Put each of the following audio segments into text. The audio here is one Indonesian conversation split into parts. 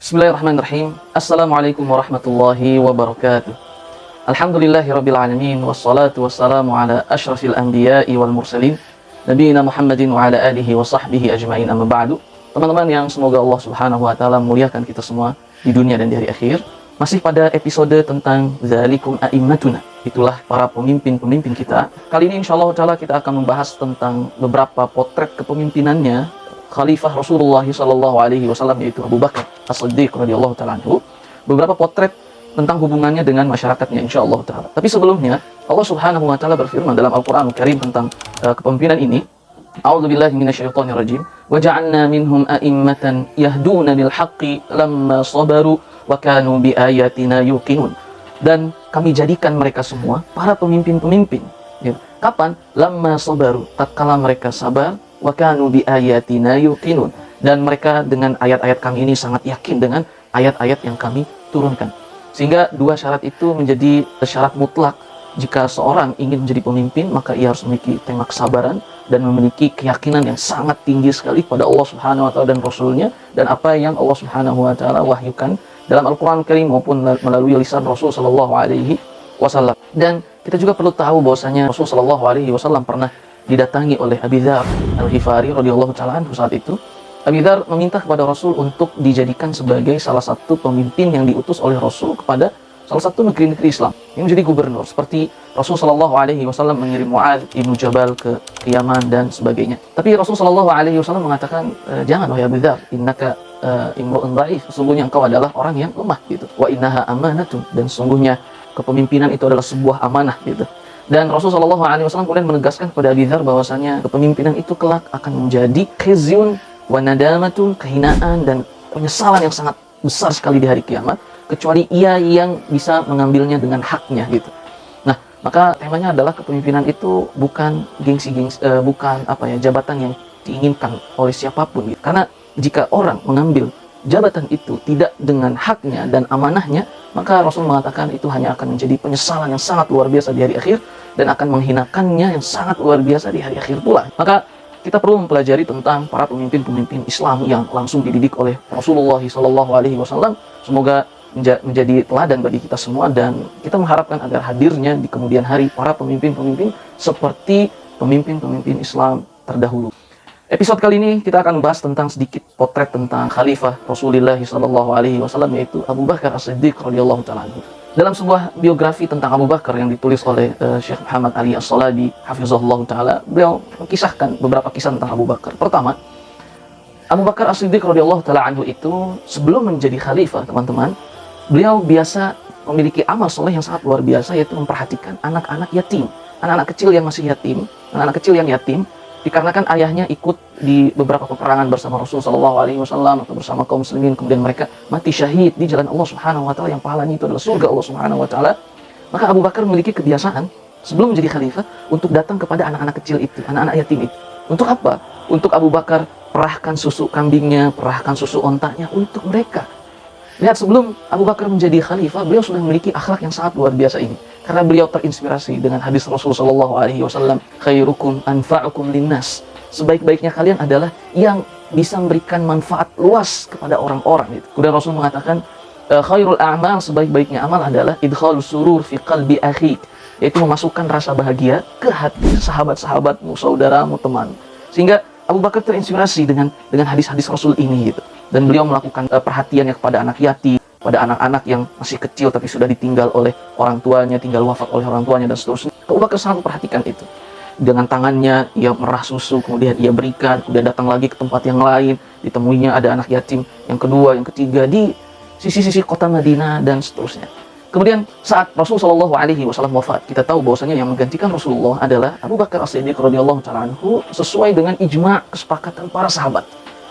Bismillahirrahmanirrahim. Assalamualaikum warahmatullahi wabarakatuh. Alhamdulillahirabbil alamin wassalatu wassalamu ala asyrafil anbiya'i wal mursalin nabiyina Muhammadin wa ala alihi wa sahbihi ajmain, amma ba'du. Teman-teman yang semoga Allah Subhanahu wa taala muliakan kita semua di dunia dan di hari akhir. Masih pada episode tentang Dzalikum a'immatuna. Itulah para pemimpin-pemimpin kita. Kali ini insyaallah taala kita akan membahas tentang beberapa potret kepemimpinannya Khalifah Rasulullah sallallahu alaihi wasallam, yaitu Abu Bakar As-Siddiq radhiyallahu taala anhu. Beberapa potret tentang hubungannya dengan masyarakatnya insyaallah taala. Tapi sebelumnya Allah Subhanahu wa taala berfirman dalam Al-Qur'anul Karim tentang kepemimpinan ini. A'udzubillahi minasyaitonir rajim. Wa ja'alna minhum a'immatan yahduna bil haqqi lamma sabaru wa kanu bi ayatina yuqinun. Dan kami jadikan mereka semua para pemimpin-pemimpin. Ya. Kapan? Lamma sabaru, tatkala mereka sabar, wa kanu bi ayatina yuqinun, dan mereka dengan ayat-ayat kami ini sangat yakin dengan ayat-ayat yang kami turunkan. Sehingga dua syarat itu menjadi syarat mutlak. Jika seorang ingin menjadi pemimpin, maka ia harus memiliki tema kesabaran dan memiliki keyakinan yang sangat tinggi sekali pada Allah Subhanahu wa taala dan Rasulnya, dan apa yang Allah Subhanahu wa taala wahyukan dalam Al-Qur'an Karim maupun melalui lisan Rasul sallallahu alaihi wasallam. Dan kita juga perlu tahu bahwasanya Rasul sallallahu alaihi wasallam pernah didatangi oleh Abi Dzar Al-Ghifari radhiyallahu taala anhu. Saat itu Abi Dzar meminta kepada Rasul untuk dijadikan sebagai salah satu pemimpin yang diutus oleh Rasul kepada salah satu negeri-negeri Islam yang menjadi gubernur, seperti Rasul sallallahu alaihi wasallam mengirim Mu'adz ibnu Jabal ke Yaman dan sebagainya. Tapi Rasul sallallahu alaihi wasallam mengatakan, jangan wahai Abi Dzar, innaka imru'un dhaif, sesungguhnya engkau adalah orang yang lemah gitu. Wa innaha amanatun, dan sesungguhnya kepemimpinan itu adalah sebuah amanah gitu. Dan Rasulullah SAW kemudian menegaskan kepada Abi Dzar bahwasanya kepemimpinan itu kelak akan menjadi khizyun wa nadamatun, kehinaan dan penyesalan yang sangat besar sekali di hari kiamat, kecuali ia yang bisa mengambilnya dengan haknya gitu. Nah, maka temanya adalah kepemimpinan itu bukan bukan jabatan yang diinginkan oleh siapapun gitu. Karena jika orang mengambil jabatan itu tidak dengan haknya dan amanahnya, maka Rasul mengatakan itu hanya akan menjadi penyesalan yang sangat luar biasa di hari akhir dan akan menghinakannya yang sangat luar biasa di hari akhir pula. Maka kita perlu mempelajari tentang para pemimpin-pemimpin Islam yang langsung dididik oleh Rasulullah SAW. Semoga menjadi teladan bagi kita semua, dan kita mengharapkan agar hadirnya di kemudian hari para pemimpin-pemimpin seperti pemimpin-pemimpin Islam terdahulu. Episode kali ini kita akan membahas tentang sedikit potret tentang Khalifah Rasulullah SAW, yaitu Abu Bakar As-Siddiq radhiyallahu taala anhu. Dalam sebuah biografi tentang Abu Bakar yang ditulis oleh Syekh Muhammad Ali As-Salabi hafizahullah taala, beliau mengisahkan beberapa kisah tentang Abu Bakar. Pertama, Abu Bakar As-Siddiq radhiyallahu taala anhu itu sebelum menjadi khalifah, teman-teman, beliau biasa memiliki amal soleh yang sangat luar biasa, yaitu memperhatikan anak-anak yatim, anak-anak kecil yang masih yatim, anak-anak kecil yang yatim. Dikarenakan ayahnya ikut di beberapa peperangan bersama Rasul sallallahu alaihi wasallam atau bersama kaum muslimin, kemudian mereka mati syahid di jalan Allah Subhanahu wa taala yang pahalanya itu adalah surga Allah Subhanahu wa taala, maka Abu Bakar memiliki kebiasaan sebelum menjadi khalifah untuk datang kepada anak-anak kecil itu, anak-anak yatim itu. Untuk apa? Untuk Abu Bakar perahkan susu kambingnya, perahkan susu ontanya untuk mereka. Lihat, sebelum Abu Bakar menjadi khalifah, beliau sudah memiliki akhlak yang sangat luar biasa ini. Karena beliau terinspirasi dengan hadis Rasul sallallahu alaihi wasallam, khairukum anfa'ukum linnas. Sebaik-baiknya kalian adalah yang bisa memberikan manfaat luas kepada orang-orang itu. Kemudian Rasul mengatakan, khairul a'mal, sebaik-baiknya amal adalah idkhalus surur fi qalbi akhik, yaitu memasukkan rasa bahagia ke hati sahabat-sahabatmu, saudaramu, teman. Sehingga Abu Bakar terinspirasi dengan hadis-hadis Rasul ini gitu. Dan beliau melakukan perhatiannya kepada anak yatim, pada anak-anak yang masih kecil tapi sudah ditinggal oleh orang tuanya, tinggal wafat oleh orang tuanya dan seterusnya. Abu Bakar sangat memperhatikan itu. Dengan tangannya ia merah susu, kemudian ia berikan, kemudian datang lagi ke tempat yang lain, ditemuinya ada anak yatim yang kedua, yang ketiga di sisi-sisi kota Madinah dan seterusnya. Kemudian saat Rasul sallallahu alaihi wasallam wafat, kita tahu bahwasanya yang menggantikan Rasulullah adalah Abu Bakar As-Siddiq radhiyallahu taala anhu, sesuai dengan ijma' kesepakatan para sahabat.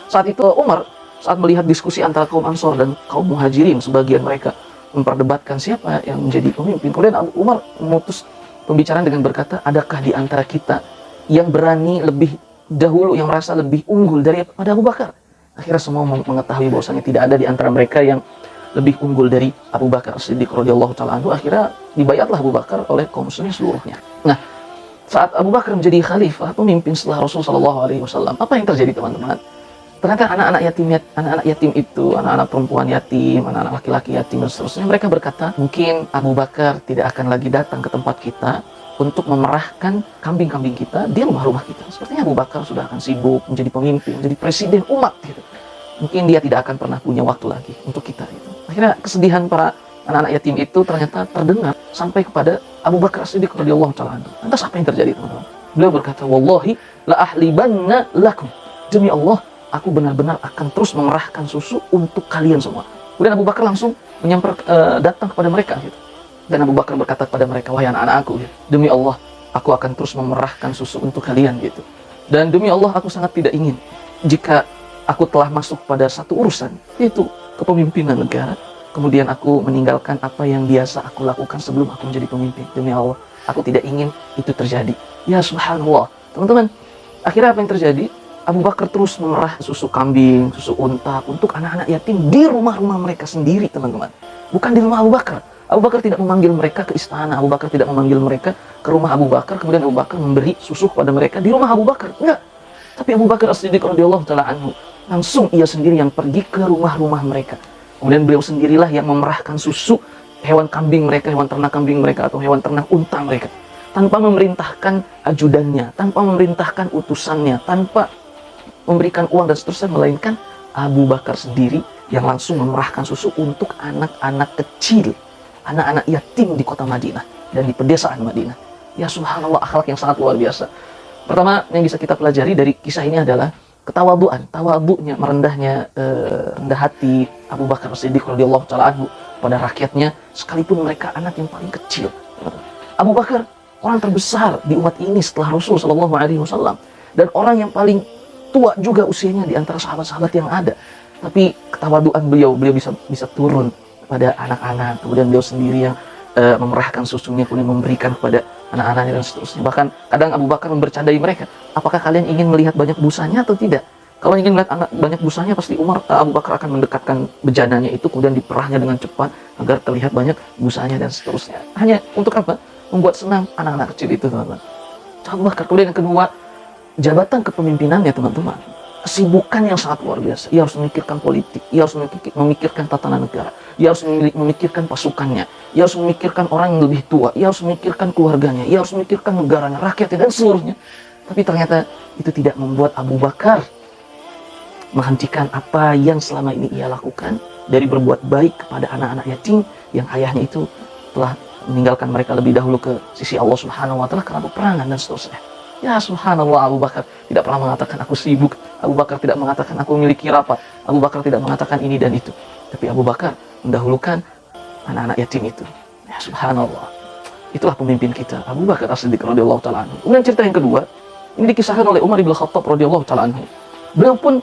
Saat itu Umar, saat melihat diskusi antara kaum Ansor dan kaum Muhajirin, sebagian mereka memperdebatkan siapa yang menjadi pemimpin. Kemudian Umar memutus pembicaraan dengan berkata, adakah di antara kita yang berani lebih dahulu, yang merasa lebih unggul daripada Abu Bakar? Akhirnya semua mengetahui bahwasanya tidak ada di antara mereka yang lebih unggul dari Abu Bakar As-Siddiq radhiyallahu taala anhu. Akhirnya dibayatlah Abu Bakar oleh kaum muslimin seluruhnya. Nah, saat Abu Bakar menjadi khalifah, pemimpin setelah Rasul sallallahu alaihi wasallam, apa yang terjadi, teman-teman? ternyata anak-anak yatim itu, anak-anak perempuan yatim, anak-anak laki-laki yatim dan seterusnya, mereka berkata, mungkin Abu Bakar tidak akan lagi datang ke tempat kita untuk memerahkan kambing-kambing kita di rumah-rumah kita. Sepertinya Abu Bakar sudah akan sibuk menjadi pemimpin, menjadi presiden umat gitu. Mungkin dia tidak akan pernah punya waktu lagi untuk kita gitu. Akhirnya kesedihan para anak-anak yatim itu ternyata terdengar sampai kepada Abu Bakar As-Siddiq radhiyallahu taala anhu. Lantas apa yang terjadi, teman-teman? Beliau berkata, "Wallahi la ahlibanna lakum." Demi Allah, aku benar-benar akan terus memerahkan susu untuk kalian semua. Kemudian Abu Bakar langsung datang kepada mereka gitu. Dan Abu Bakar berkata kepada mereka, "Wahai anak-anakku, gitu, demi Allah, aku akan terus memerahkan susu untuk kalian gitu. Dan demi Allah, aku sangat tidak ingin jika aku telah masuk pada satu urusan, yaitu kepemimpinan negara, kemudian aku meninggalkan apa yang biasa aku lakukan sebelum aku menjadi pemimpin. Demi Allah, aku tidak ingin itu terjadi." Ya subhanallah, teman-teman. Akhirnya apa yang terjadi? Abu Bakar terus memerah susu kambing, susu unta untuk anak-anak yatim di rumah-rumah mereka sendiri, teman-teman. Bukan di rumah Abu Bakar. Abu Bakar tidak memanggil mereka ke istana. Abu Bakar tidak memanggil mereka ke rumah Abu Bakar. Kemudian Abu Bakar memberi susu kepada mereka di rumah Abu Bakar. Enggak. Tapi Abu Bakar As-Siddiq radhiyallahu taala anhu langsung ia sendiri yang pergi ke rumah-rumah mereka. Kemudian beliau sendirilah yang memerahkan susu hewan kambing mereka, hewan ternak kambing mereka atau hewan ternak unta mereka. Tanpa memerintahkan ajudannya, tanpa memerintahkan utusannya, tanpa memberikan uang dan seterusnya, melainkan Abu Bakar sendiri yang langsung memerahkan susu untuk anak-anak kecil, anak-anak yatim di kota Madinah dan di pedesaan Madinah. Ya subhanallah, akhlak yang sangat luar biasa. Pertama yang bisa kita pelajari dari kisah ini adalah ketawaduan, tawadhu'nya, rendah hati Abu Bakar As-Siddiq radhiyallahu taala anhu pada rakyatnya, sekalipun mereka anak yang paling kecil. Abu Bakar orang terbesar di umat ini setelah Rasul sallallahu alaihi wasallam dan orang yang paling tua juga usianya di antara sahabat-sahabat yang ada. Tapi ketawaduan beliau bisa turun pada anak-anak, kemudian beliau sendiri yang memerahkan susunya, kemudian memberikan kepada anak-anaknya dan seterusnya. Bahkan kadang Abu Bakar membercandai mereka, apakah kalian ingin melihat banyak busanya atau tidak? Kalau ingin melihat banyak busanya, pasti Abu Bakar akan mendekatkan bejananya itu, kemudian diperahnya dengan cepat agar terlihat banyak busanya dan seterusnya. Hanya untuk apa? Membuat senang anak-anak kecil itu, teman-teman. Abu Bakar. Kemudian yang kedua, jabatan kepemimpinannya, teman-teman. Kesibukan yang sangat luar biasa. Ia harus memikirkan politik, ia harus memikirkan tatanan negara, ia harus memikirkan pasukannya, ia harus memikirkan orang yang lebih tua, ia harus memikirkan keluarganya, ia harus memikirkan negaranya, rakyatnya, dan seluruhnya. Tapi ternyata itu tidak membuat Abu Bakar menghentikan apa yang selama ini ia lakukan dari berbuat baik kepada anak-anak yatim yang ayahnya itu telah meninggalkan mereka lebih dahulu ke sisi Allah Subhanahu wa taala karena peperangan dan seterusnya. Ya subhanallah, Abu Bakar tidak pernah mengatakan aku sibuk. Abu Bakar tidak mengatakan aku memiliki rapat. Abu Bakar tidak mengatakan ini dan itu. Tapi Abu Bakar mendahulukan anak-anak yatim itu. Ya subhanallah. Itulah pemimpin kita, Abu Bakar As-Siddiq radhiyallahu taala anhu. Kemudian cerita yang kedua, ini dikisahkan oleh Umar bin Khattab radhiyallahu taala anhu. Beliau pun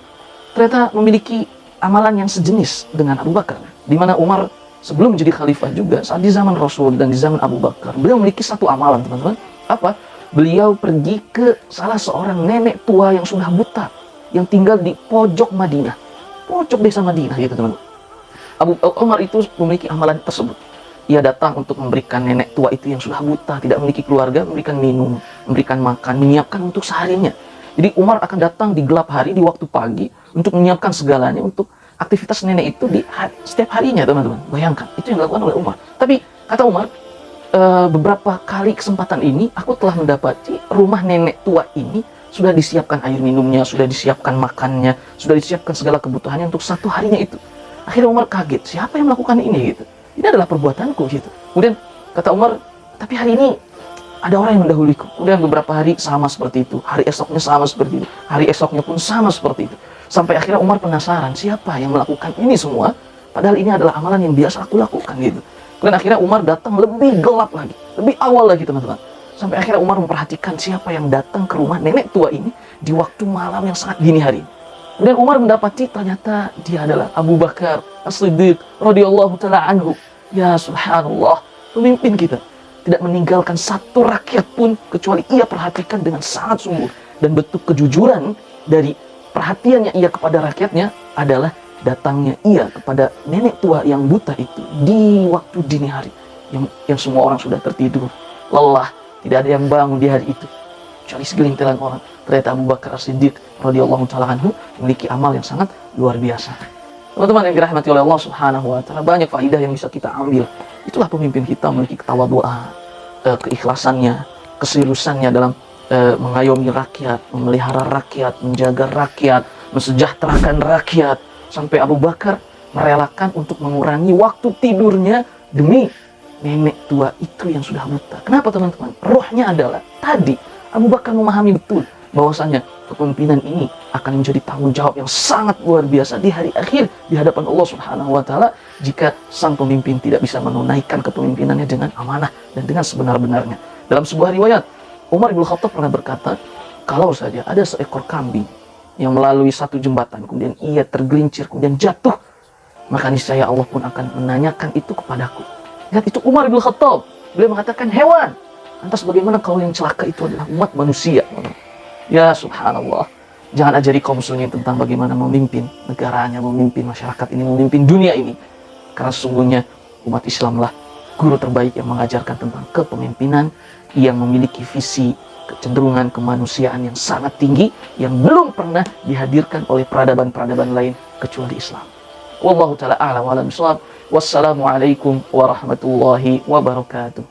ternyata memiliki amalan yang sejenis dengan Abu Bakar, di mana Umar sebelum menjadi khalifah juga, saat di zaman Rasul dan di zaman Abu Bakar, beliau memiliki satu amalan, teman-teman. Apa? Beliau pergi ke salah seorang nenek tua yang sudah buta, yang tinggal di pojok Madinah, pojok desa Madinah, gitu teman. Umar itu memiliki amalan tersebut. Ia datang untuk memberikan nenek tua itu yang sudah buta, tidak memiliki keluarga, memberikan minum, memberikan makan, menyiapkan untuk seharinya. Jadi Umar akan datang di gelap hari, di waktu pagi, untuk menyiapkan segalanya untuk aktivitas nenek itu di setiap harinya, teman-teman. Bayangkan, itu yang dilakukan oleh Umar. Tapi kata Umar, beberapa kali kesempatan ini aku telah mendapati rumah nenek tua ini sudah disiapkan air minumnya, sudah disiapkan makannya, sudah disiapkan segala kebutuhannya untuk satu harinya itu. Akhirnya Umar kaget, siapa yang melakukan ini gitu? Ini adalah perbuatanku gitu. Kemudian kata Umar, tapi hari ini ada orang yang mendahuluiku. Kemudian beberapa hari sama seperti itu, hari esoknya sama seperti itu, hari esoknya pun sama seperti itu. Sampai akhirnya Umar penasaran, siapa yang melakukan ini semua? Padahal ini adalah amalan yang biasa aku lakukan gitu. Dan akhirnya Umar datang lebih gelap lagi, lebih awal lagi, teman-teman. Sampai akhirnya Umar memperhatikan siapa yang datang ke rumah nenek tua ini di waktu malam yang sangat dini hari. Dan Umar mendapati ternyata dia adalah Abu Bakar As-Siddiq radhiyallahu taala anhu. Ya subhanallah, pemimpin kita tidak meninggalkan satu rakyat pun kecuali ia perhatikan dengan sangat sungguh. Dan bentuk kejujuran dari perhatiannya ia kepada rakyatnya adalah datangnya ia kepada nenek tua yang buta itu di waktu dini hari, yang semua orang sudah tertidur, lelah, tidak ada yang bangun di hari itu. kecuali segelintiran orang. Ternyata Abu Bakar As-Siddiq radhiyallahu taala anhu memiliki amal yang sangat luar biasa. Teman-teman yang dirahmati oleh Allah Subhanahu wa taala, banyak faedah yang bisa kita ambil. Itulah pemimpin kita memiliki ketawaduan, keikhlasannya, keseriusannya dalam mengayomi rakyat, memelihara rakyat, menjaga rakyat, mensejahterakan rakyat. Sampai Abu Bakar merelakan untuk mengurangi waktu tidurnya demi nenek tua itu yang sudah buta. Kenapa teman-teman? Rohnya adalah tadi Abu Bakar memahami betul bahwasanya kepemimpinan ini akan menjadi tanggung jawab yang sangat luar biasa di hari akhir di hadapan Allah Subhanahu wa taala jika sang pemimpin tidak bisa menunaikan kepemimpinannya dengan amanah dan dengan sebenar-benarnya. Dalam sebuah riwayat, Umar bin Khattab pernah berkata, kalau saja ada seekor kambing yang melalui satu jembatan, kemudian ia tergelincir, kemudian jatuh, maka niscaya Allah pun akan menanyakan itu kepadaku. Lihat, itu Umar bin Khattab. Beliau mengatakan hewan. Lantas bagaimana kalau yang celaka itu adalah umat manusia? Ya subhanallah. Jangan ajari kaum muslimin tentang bagaimana memimpin negaranya, memimpin masyarakat ini, memimpin dunia ini. Karena sesungguhnya umat Islamlah guru terbaik yang mengajarkan tentang kepemimpinan, yang memiliki visi kecenderungan kemanusiaan yang sangat tinggi, yang belum pernah dihadirkan oleh peradaban-peradaban lain kecuali Islam. Wallahu ta'ala a'lam wa alam. Wassalamualaikum warahmatullahi wabarakatuh.